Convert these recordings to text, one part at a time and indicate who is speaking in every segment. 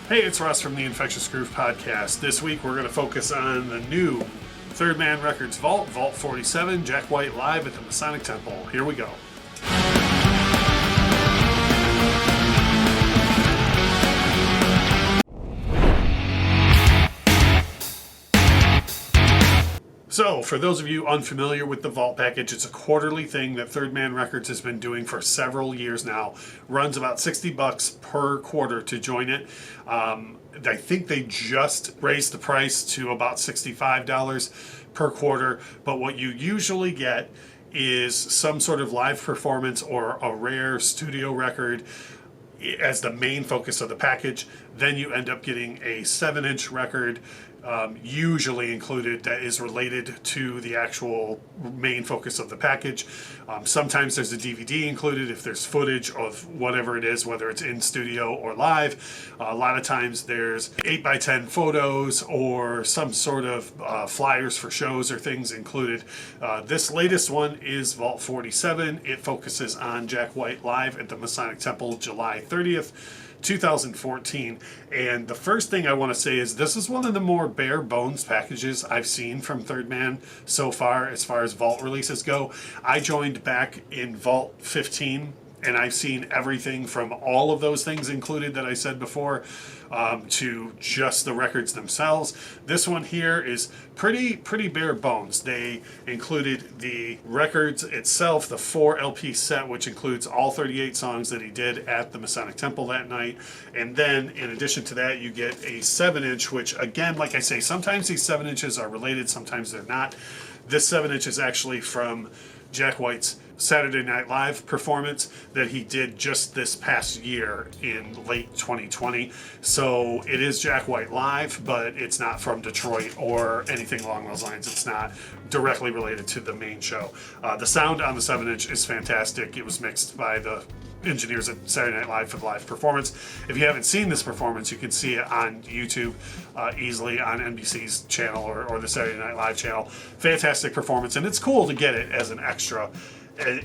Speaker 1: Hey, it's Russ from the Infectious Groove Podcast. This week we're going to focus on the new Third Man Records Vault, Vault 47, Jack White Live at the Masonic Temple. Here we go. So, for those of you unfamiliar with the Vault package, it's a quarterly thing that Third Man Records has been doing for several years now. Runs about $60 per quarter to join it. I think they just raised the price to about $65 per quarter, but what you usually get is some sort of live performance or a rare studio record as the main focus of the package. Then you end up getting a 7-inch record, usually included, that is related to the actual main focus of the package. Sometimes there's a DVD included if there's footage of whatever it is, whether it's in studio or live. A lot of times there's 8x10 photos or some sort of flyers for shows or things included. This latest one is Vault 47. It focuses on Jack White Live at the Masonic Temple, July 30th. 2014, and the first thing I want to say is this is one of the more bare bones packages I've seen from Third Man so far as Vault releases go. I joined back in Vault 15, and I've seen everything from all of those things included that I said before to just the records themselves. This one here is pretty bare bones. They included the records itself, the 4 LP set, which includes all 38 songs that he did at the Masonic Temple that night. And then in addition to that, you get a 7-inch, which again, like I say, sometimes these 7 inches are related, sometimes they're not. This 7-inch is actually from Jack White's Saturday Night Live performance that he did just this past year in late 2020. So it is Jack White Live, but it's not from Detroit or anything along those lines. It's not directly related to the main show. The sound on the 7-inch is fantastic. It was mixed by the engineers at Saturday Night Live for the live performance. If you haven't seen this performance, you can see it on YouTube easily on NBC's channel or the Saturday Night Live channel. Fantastic performance, and it's cool to get it as an extra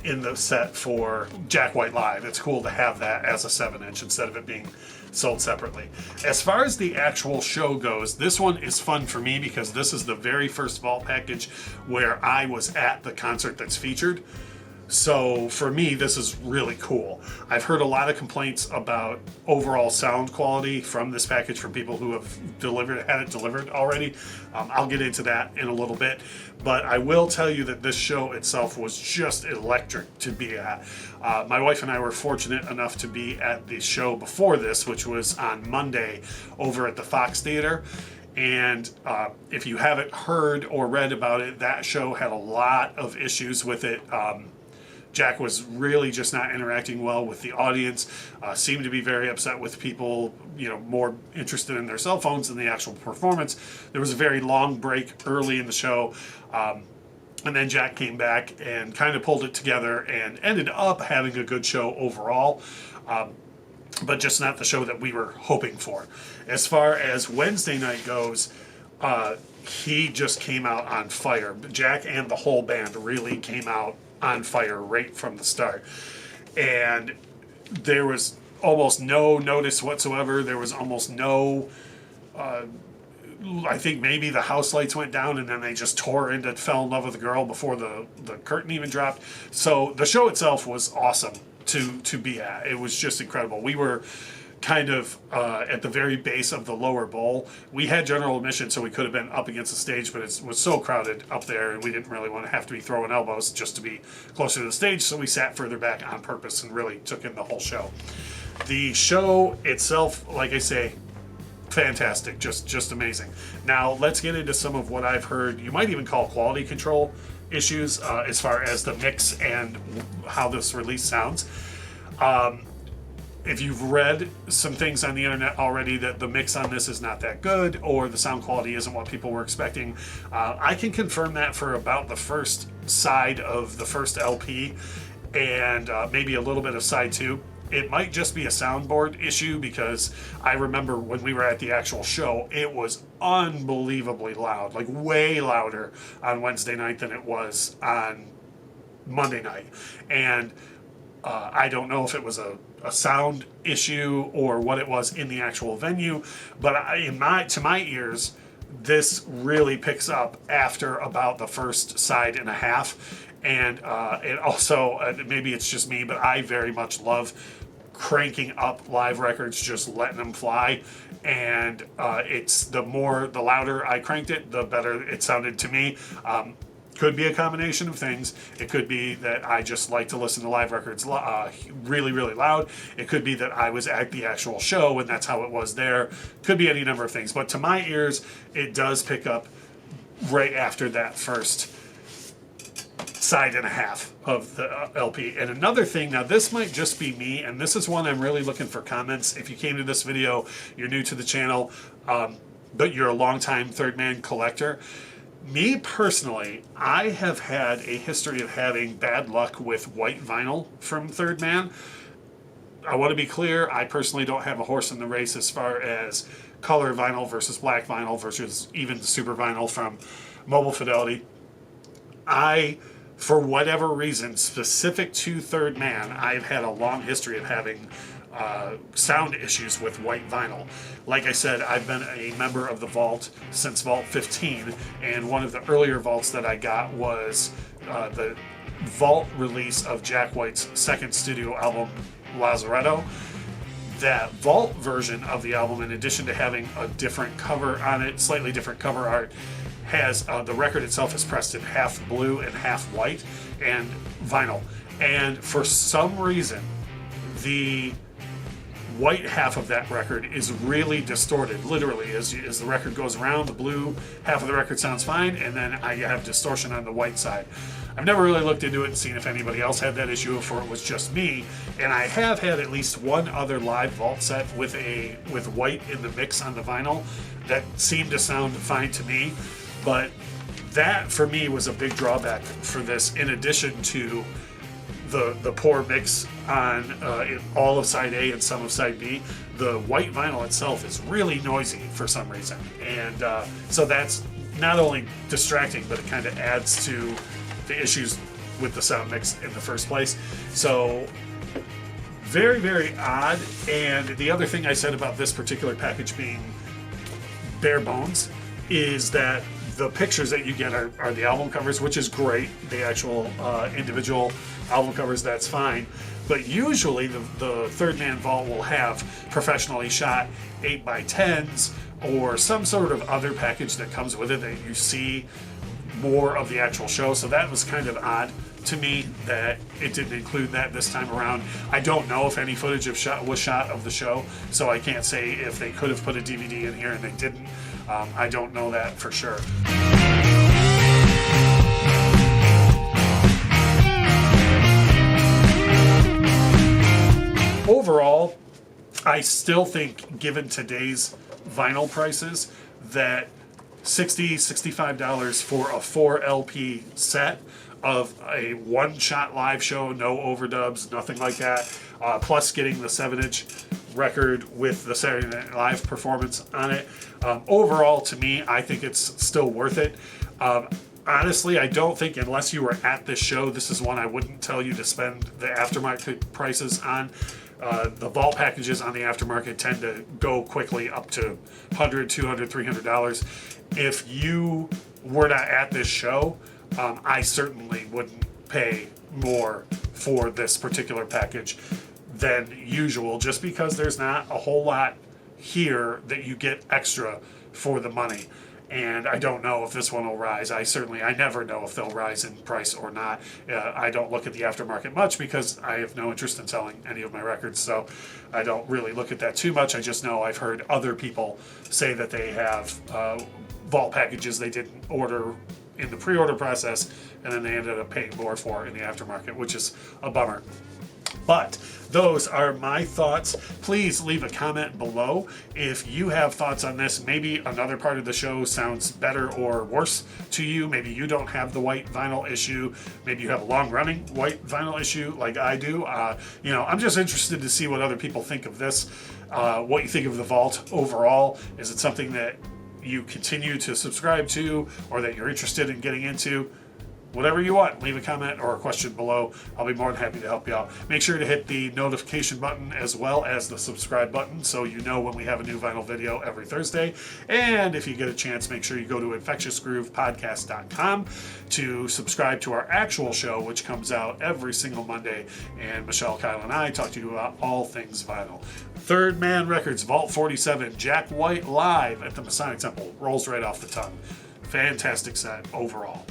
Speaker 1: in the set for Jack White Live. It's cool to have that as a 7-inch instead of it being sold separately. As far as the actual show goes, this one is fun for me because this is the very first Vault package where I was at the concert that's featured. So for me, this is really cool. I've heard a lot of complaints about overall sound quality from this package from people who have had it delivered already. I'll get into that in a little bit, but I will tell you that this show itself was just electric to be at. My wife and I were fortunate enough to be at the show before this, which was on Monday over at the Fox Theater. And if you haven't heard or read about it, that show had a lot of issues with it. Jack was really just not interacting well with the audience, seemed to be very upset with people, more interested in their cell phones than the actual performance. There was a very long break early in the show, and then Jack came back and kind of pulled it together and ended up having a good show overall, but just not the show that we were hoping for. As far as Wednesday night goes, he just came out on fire. Jack and the whole band really came out on fire right from the start, and there was almost no notice whatsoever. There was almost no I think maybe the house lights went down and then they just fell in love with the girl before the curtain even dropped. So the show itself was awesome to be at. It was just incredible. We were kind of at the very base of the lower bowl. We had general admission, so we could have been up against the stage, but it was so crowded up there, and we didn't really want to have to be throwing elbows just to be closer to the stage, so we sat further back on purpose and really took in the whole show. The show itself, like I say, fantastic, just amazing. Now, let's get into some of what I've heard you might even call quality control issues as far as the mix and how this release sounds. If you've read some things on the internet already that the mix on this is not that good or the sound quality isn't what people were expecting, I can confirm that for about the first side of the first LP and maybe a little bit of side 2. It might just be a soundboard issue because I remember when we were at the actual show, it was unbelievably loud, like way louder on Wednesday night than it was on Monday night. And I don't know if it was a sound issue or what it was in the actual venue, but to my ears, this really picks up after about the first side and a half. And it also, maybe it's just me, but I very much love cranking up live records, just letting them fly. And it's the louder I cranked it, the better it sounded to me. Could be a combination of things. It could be that I just like to listen to live records really, really loud. It could be that I was at the actual show and that's how it was there. Could be any number of things. But to my ears, it does pick up right after that first side and a half of the LP. And another thing, now this might just be me, and this is one I'm really looking for comments. If you came to this video, you're new to the channel, but you're a longtime Third Man collector. Me personally, I have had a history of having bad luck with white vinyl from Third Man. I want to be clear, I personally don't have a horse in the race as far as color vinyl versus black vinyl versus even super vinyl from Mobile Fidelity. For whatever reason, specific to Third Man, I've had a long history of having sound issues with white vinyl. Like I said, I've been a member of the Vault since Vault 15, and one of the earlier vaults that I got was the Vault release of Jack White's second studio album, Lazaretto. That Vault version of the album, in addition to having a different cover on it, slightly different cover art, has the record itself is pressed in half blue and half white and vinyl. And for some reason, the white half of that record is really distorted. Literally, as the record goes around, the blue half of the record sounds fine, and then I have distortion on the white side. I've never really looked into it and seen if anybody else had that issue, or it was just me. And I have had at least one other live Vault set with white in the mix on the vinyl that seemed to sound fine to me. But that, for me, was a big drawback for this, in addition to the poor mix on in all of side A and some of side B. The white vinyl itself is really noisy for some reason. And so that's not only distracting, but it kind of adds to the issues with the sound mix in the first place. So very, very odd. And the other thing I said about this particular package being bare bones is that the pictures that you get are the album covers, which is great. The actual individual album covers, that's fine. But usually the Third Man Vault will have professionally shot 8x10s or some sort of other package that comes with it that you see more of the actual show. So that was kind of odd to me that it didn't include that this time around. I don't know if any footage was shot of the show, so I can't say if they could have put a DVD in here and they didn't. I don't know that for sure. Overall, I still think, given today's vinyl prices, that $60, $65 for a 4 LP set of a one-shot live show, no overdubs, nothing like that, plus getting the 7-inch record with the Saturday Night Live performance on it. Overall, to me, I think it's still worth it. Honestly, I don't think, unless you were at this show, this is one I wouldn't tell you to spend the aftermarket prices on. The Vault packages on the aftermarket tend to go quickly up to $100, $200, $300. If you were not at this show, I certainly wouldn't pay more for this particular package than usual, just because there's not a whole lot here that you get extra for the money. And I don't know if this one will rise. I never know if they'll rise in price or not. I don't look at the aftermarket much because I have no interest in selling any of my records, so I don't really look at that too much. I just know I've heard other people say that they have Vault packages they didn't order in the pre-order process, and then they ended up paying more for in the aftermarket, which is a bummer. But those are my thoughts. Please leave a comment below if you have thoughts on this. Maybe another part of the show sounds better or worse to you. Maybe you don't have the white vinyl issue. Maybe you have a long-running white vinyl issue like I do. I'm just interested to see what other people think of this, what you think of the Vault overall. Is it something that you continue to subscribe to or that you're interested in getting into? whatever you want. Leave a comment or a question below. I'll be more than happy to help you out. Make sure to hit the notification button as well as the subscribe button so you know when we have a new vinyl video every Thursday. And if you get a chance, make sure you go to infectiousgroovepodcast.com to subscribe to our actual show, which comes out every single Monday. And Michelle, Kyle, and I talk to you about all things vinyl. Third Man Records, Vault 47, Jack White Live at the Masonic Temple. Rolls right off the tongue. Fantastic set overall.